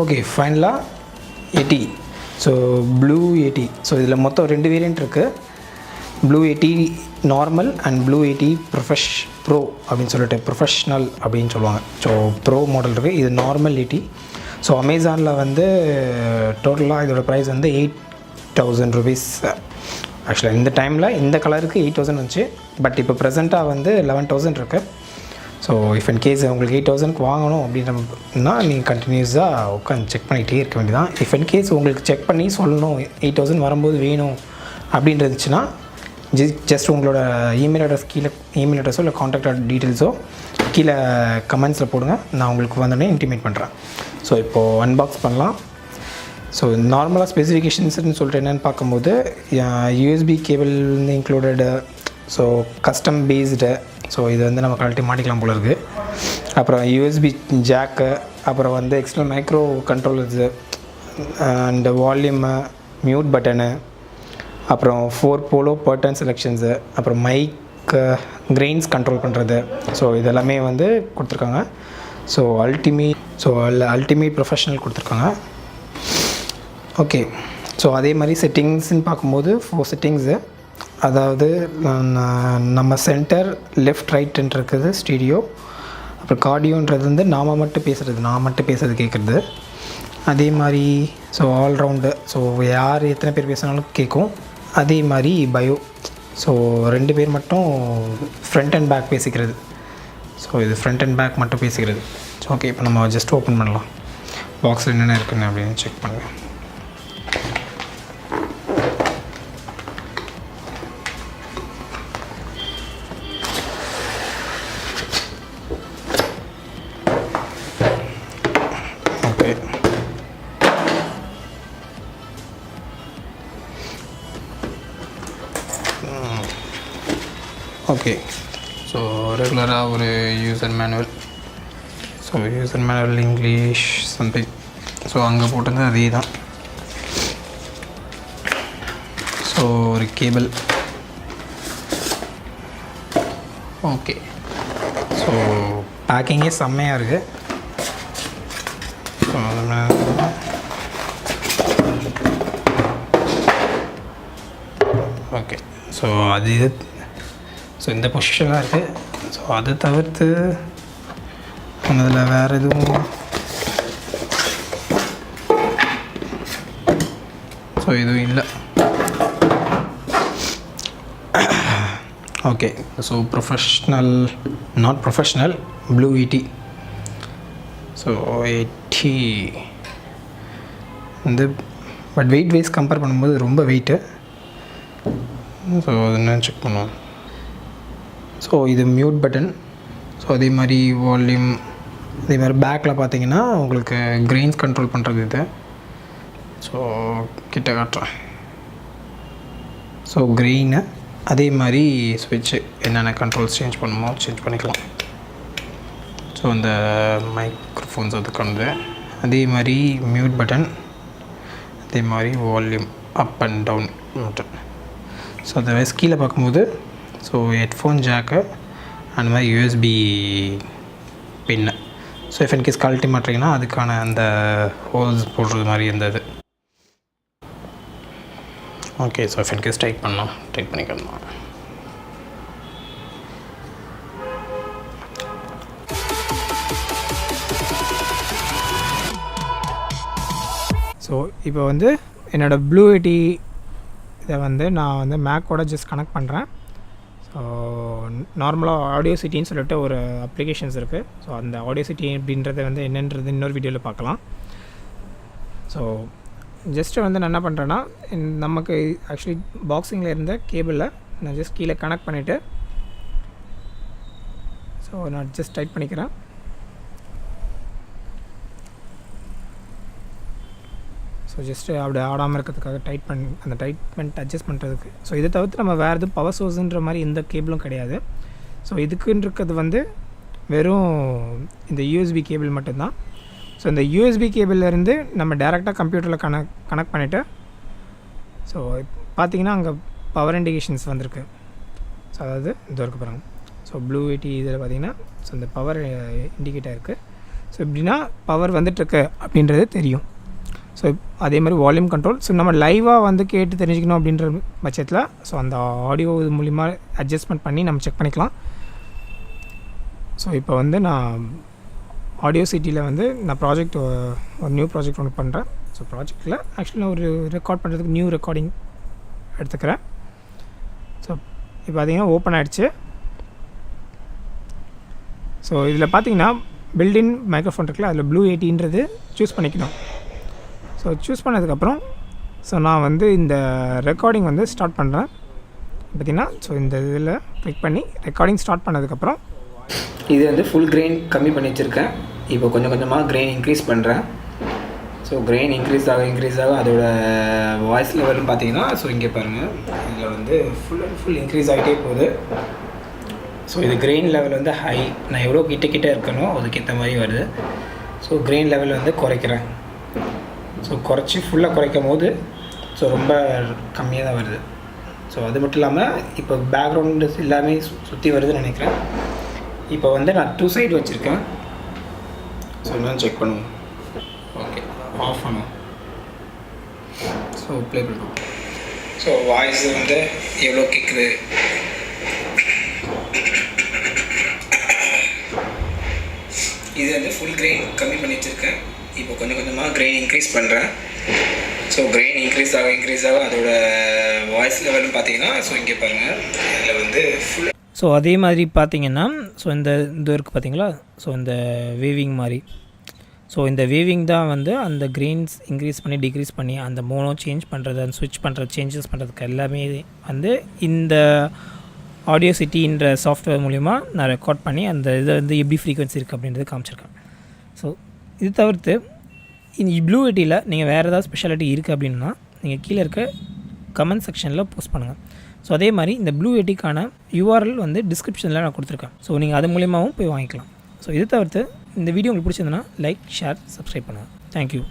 Okay, ஃபைனலாக எட்டி. So blue எட்டி. ஸோ இதில் மொத்தம் 2 வேரியண்ட் இருக்குது. ப்ளூ எட்டி நார்மல் அண்ட் ப்ளூ எட்டி ப்ரோ அப்படின்னு சொல்லிட்டு ப்ரொஃபஷ்னல் அப்படின்னு சொல்லுவாங்க. ஸோ ப்ரோ மாடல் இருக்குது. இது நார்மல் எட்டி. ஸோ அமேசானில் வந்து டோட்டலாக இதோட ப்ரைஸ் வந்து 8,000 rupees. ஆக்சுவலாக இந்த டைமில் இந்த கலருக்கு 8,000 வந்துச்சு. பட் இப்போ ப்ரெசென்ட்டாக வந்து 11,000 இருக்குது. ஸோ இஃப் இன் கேஸ் உங்களுக்கு 8,000க்கு வாங்கணும் அப்படின்னா நீங்கள் கண்டினியூஸாக உட்காந்து செக் பண்ணிகிட்டே இருக்க வேண்டியதான். இஃப் இன் கேஸ் உங்களுக்கு செக் பண்ணி சொல்லணும் 8,000 வரும்போது வேணும் அப்படின்னு இருந்துச்சுன்னா ஜஸ்ட் உங்களோட இமெயில் அட்ரஸோ இல்லை கான்டாக்ட் டீட்டெயில்ஸோ கீழே கமெண்ட்ஸில் போடுங்க. நான் உங்களுக்கு வந்தோடனே இன்டிமேட் பண்ணுறேன். ஸோ இப்போது அன்பாக்ஸ் பண்ணலாம். ஸோ நார்மலாக ஸ்பெசிஃபிகேஷன்ஸ்னு சொல்லிட்டு என்னென்னு பார்க்கும்போது யூஎஸ்பி கேபிள் வந்து included. So custom based. So இது வந்து நம்ம கழட்டி மாட்டிக்கலாம் போல இருக்குது. அப்புறம் யூஎஸ்பி ஜாக்கு, அப்புறம் வந்து external micro controllers and volume, mute button, அப்புறம் 4 போலோ பர்டன் செலெக்ஷன்ஸு, அப்புறம் மைக் கிரெயின்ஸ் கண்ட்ரோல் பண்ணுறது. ஸோ இதெல்லாமே வந்து கொடுத்துருக்காங்க. ஸோ அல்டிமேட் ப்ரொஃபஷனல் கொடுத்துருக்காங்க. ஓகே, ஸோ அதே மாதிரி செட்டிங்ஸ்ன்னு பார்க்கும்போது 4 செட்டிங்ஸு. அதாவது நம்ம சென்டர், லெஃப்ட் ரைட்டுன்னு இருக்குது ஸ்டீரியோ. அப்புறம் கார்டியோன்றது வந்து நான் மட்டும் பேசுகிறது கேட்குறது. அதே மாதிரி ஸோ ஆல்ரவுண்டு. ஸோ யார் எத்தனை பேர் பேசினாலும் கேட்கும். அதே மாதிரி பயோ. ஸோ 2 பேர் மட்டும் ஃப்ரண்ட் அண்ட் பேக் பேசிக்கிறது. ஸோ இது ஃப்ரண்ட் அண்ட் பேக் மட்டும் பேசிக்கிறது. ஸோ ஓகே, இப்போ நம்ம ஜஸ்ட் ஓப்பன் பண்ணலாம். பாக்ஸில் என்னென்ன இருக்குன்னு அப்படின்னு செக் பண்ணுங்கள். ஓகே, ஸோ ரெகுலராக ஒரு user manual. So user manual English something. So அங்கே போட்டது அதே தான். ஸோ ஒரு கேபிள். ஓகே, ஸோ பேக்கிங்கே செம்மையாக இருக்குது. ஸோ ஓகே, ஸோ அது இது. ஸோ இந்த பொசிஷனாக இருக்குது. ஸோ அது தவிர்த்து அதில் வேறு எதுவும் ஸோ எதுவும் இல்லை. Okay, so not professional blue ஈட்டி. ஸோ 80 வந்து பட் வெயிட் வைஸ் கம்பேர் பண்ணும்போது ரொம்ப வெயிட்டு. ஸோ அது என்ன செக் பண்ணுவோம். ஸோ இது மியூட் பட்டன். ஸோ அதே மாதிரி வால்யூம். அதே மாதிரி பேக்கில் பார்த்தீங்கன்னா உங்களுக்கு கிரெயின்ஸ் கண்ட்ரோல் பண்ணுறது இது. ஸோ கிட்ட காட்டுறேன். ஸோ கிரெயினு. அதே மாதிரி ஸ்விட்சு என்னென்ன கண்ட்ரோல்ஸ் சேஞ்ச் பண்ணுமோ சேஞ்ச் பண்ணிக்கலாம். ஸோ இந்த மைக்ரோஃபோன்ஸ் அதுக்கானது. அதே மாதிரி மியூட் பட்டன். அதே மாதிரி volume up and down button. So அந்த வயசு கீழே பார்க்கும்போது ஸோ ஹெட்ஃபோன் ஜாக்கு அந்த மாதிரி USB pin. So if in case கழட்டி மாட்டிங்கன்னா அதுக்கான அந்த ஹோல்ஸ் போடுறது மாதிரி இருந்தது. Okay, so if in case tight பண்ணிக்கலாம். ஸோ இப்போ வந்து என்னோடய ப்ளூ எட்டி இதை வந்து நான் வந்து மேக்கோட ஜஸ்ட் கனெக்ட் பண்ணுறேன். ஸோ நார்மலாக ஆடியோ சிட்டின்னு சொல்லிட்டு ஒரு அப்ளிகேஷன்ஸ் இருக்குது. ஸோ அந்த ஆடியோ சிட்டி அப்படின்றத வந்து என்னன்றது இன்னொரு வீடியோவில் பார்க்கலாம். ஸோ ஜஸ்ட்டு வந்து நான் என்ன பண்ணுறேன்னா நமக்கு ஆக்சுவலி பாக்ஸிங்கில் இருந்த கேபிளில் நான் ஜஸ்ட் கீழே கனெக்ட் பண்ணிவிட்டு ஸோ நான் ஜஸ்ட் டைட் பண்ணிக்கிறேன். ஸோ ஜஸ்ட்டு அப்படி ஆடாமல் இருக்கிறதுக்காக அந்த டைட்மெண்ட் அட்ஜஸ்ட் பண்ணுறதுக்கு. ஸோ இதை தவிர்த்து நம்ம வேறு எதுவும் பவர் சோர்ஸுன்ற மாதிரி எந்த கேபிளும் கிடையாது. ஸோ இதுக்குன்னு இருக்கிறது வந்து வெறும் இந்த யூஎஸ்பி கேபிள் மட்டும்தான். ஸோ இந்த யூஎஸ்பி கேபிள்லேருந்து நம்ம டேரெக்டாக கம்ப்யூட்டரில் கனெக்ட் பண்ணிவிட்டு ஸோ பார்த்திங்கன்னா அங்கே பவர் இண்டிகேஷன்ஸ் வந்திருக்கு. ஸோ அதாவது இந்த இருக்க பாருங்கள். ஸோ ப்ளூ எட்டி இதில் பார்த்திங்கன்னா ஸோ இந்த பவர் இண்டிகேட்டர் இருக்குது. ஸோ எப்படின்னா பவர் வந்துட்டுருக்கு அப்படின்றது தெரியும். ஸோ அதே மாதிரி வால்யூம் கண்ட்ரோல். ஸோ நம்ம லைவாக வந்து கேட்டு தெரிஞ்சுக்கணும் அப்படின்ற பட்சத்தில் ஸோ அந்த ஆடியோ இது மூலிமா அட்ஜஸ்ட்மெண்ட் பண்ணி நம்ம செக் பண்ணிக்கலாம். ஸோ இப்போ வந்து நான் ஆடியோ சிட்டியில் வந்து நான் ஒரு நியூ ப்ராஜெக்ட் ஒன்று பண்ணுறேன். ஸோ ப்ராஜெக்டில் ஆக்சுவலி நான் ஒரு ரெக்கார்ட் பண்ணுறதுக்கு நியூ ரெக்கார்டிங் எடுத்துக்கிறேன். ஸோ இப்போ பார்த்தீங்கன்னா ஓப்பன் ஆகிடுச்சு. ஸோ இதில் பார்த்தீங்கன்னா பில்டின் மைக்ரோஃபோன் இருக்குல்ல, அதில் ப்ளூ எயிட்டின்றது சூஸ் பண்ணிக்கணும். ஸோ சூஸ் பண்ணதுக்கப்புறம் ஸோ நான் வந்து இந்த ரெக்கார்டிங் வந்து ஸ்டார்ட் பண்ணுறேன். பார்த்திங்கன்னா ஸோ இந்த இதில் கிளிக் பண்ணி ரெக்கார்டிங் ஸ்டார்ட் பண்ணதுக்கப்புறம் இது வந்து ஃபுல் கிரெயின் கம்மி பண்ணி வச்சுருக்கேன். இப்போ கொஞ்சம் கொஞ்சமாக கிரெயின் இன்க்ரீஸ் பண்ணுறேன். ஸோ கிரெயின் இன்க்ரீஸ் ஆக அதோட வாய்ஸ் லெவல்னு பார்த்தீங்கன்னா ஸோ இங்கே பாருங்கள், இதில் வந்து ஃபுல் அண்ட் ஃபுல் இன்க்ரீஸ் ஆகிட்டே போகுது. ஸோ இது கிரெயின் லெவல் வந்து ஹை, நான் எவ்வளோ கிட்ட இருக்கணும் அதுக்கேற்ற மாதிரி வருது. ஸோ கிரெயின் லெவல் வந்து குறைக்கிறேன். ஸோ ஃபுல்லாக குறைக்கும் போது ஸோ ரொம்ப கம்மியாக தான் வருது. ஸோ அது மட்டும் இல்லாமல் இப்போ பேக்ரவுண்டு எல்லாமே சுற்றி வருதுன்னு நினைக்கிறேன். இப்போ வந்து நான் 2 சைடு வச்சுருக்கேன். ஸோ இன்னும் செக் பண்ணுவோம். ஓகே, ஆஃப் பண்ணுவோம். ஸோ ப்ளே பண்ணுவோம். ஸோ வாய்ஸ் வந்து எவ்வளோ கேட்குது, இது வந்து ஃபுல் கிரெயின் கம்மி பண்ணி வச்சுருக்கேன். இப்போ கொஞ்சம் கொஞ்சமாக கிரெயின் இன்க்ரீஸ் பண்ணுறேன். ஸோ கிரெயின் இன்க்ரீஸ் ஆக அதோட வாய்ஸ் லெவல்னு பார்த்தீங்கன்னா ஸோ இங்கே பாருங்கள், இதில் வந்து ஃபுல். ஸோ அதே மாதிரி பார்த்தீங்கன்னா ஸோ இந்த இருக்குது பார்த்தீங்களா, ஸோ இந்த வேவிங் மாதிரி. ஸோ இந்த வேவிங் தான் வந்து அந்த கிரெயின்ஸ் இன்க்ரீஸ் பண்ணி டிக்ரீஸ் பண்ணி அந்த மோனோ சேஞ்ச் பண்ணுறது, அந்த ஸ்விட்ச் பண்ணுறது, சேஞ்சஸ் பண்ணுறதுக்கு எல்லாமே வந்து இந்த ஆடியோ சிட்டின்ற சாஃப்ட்வேர் மூலிமா நான் ரெக்கார்ட் பண்ணி அந்த இதை வந்து எப்படி ஃப்ரீக்வன்சி இருக்குது அப்படின்றது காமிச்சிருக்கேன். ஸோ இது தவிர்த்து இந்த ப்ளூ எட்டியில் நீங்கள் வேறு ஏதாவது ஸ்பெஷாலிட்டி இருக்குது அப்படின்னா நீங்கள் கீழே இருக்க கமெண்ட் செக்ஷனில் போஸ்ட் பண்ணுங்கள். ஸோ அதே மாதிரி இந்த ப்ளூ எட்டிக்கான URL வந்து டிஸ்கிரிப்ஷனில் நான் கொடுத்துருக்கேன். ஸோ நீங்கள் அது மூலியமாகவும் போய் வாங்கிக்கலாம். ஸோ இது தவிர்த்து இந்த வீடியோ உங்களுக்கு பிடிச்சிருந்ததுன்னா லைக், ஷேர், சப்ஸ்கிரைப் பண்ணுங்கள். தேங்க்யூ.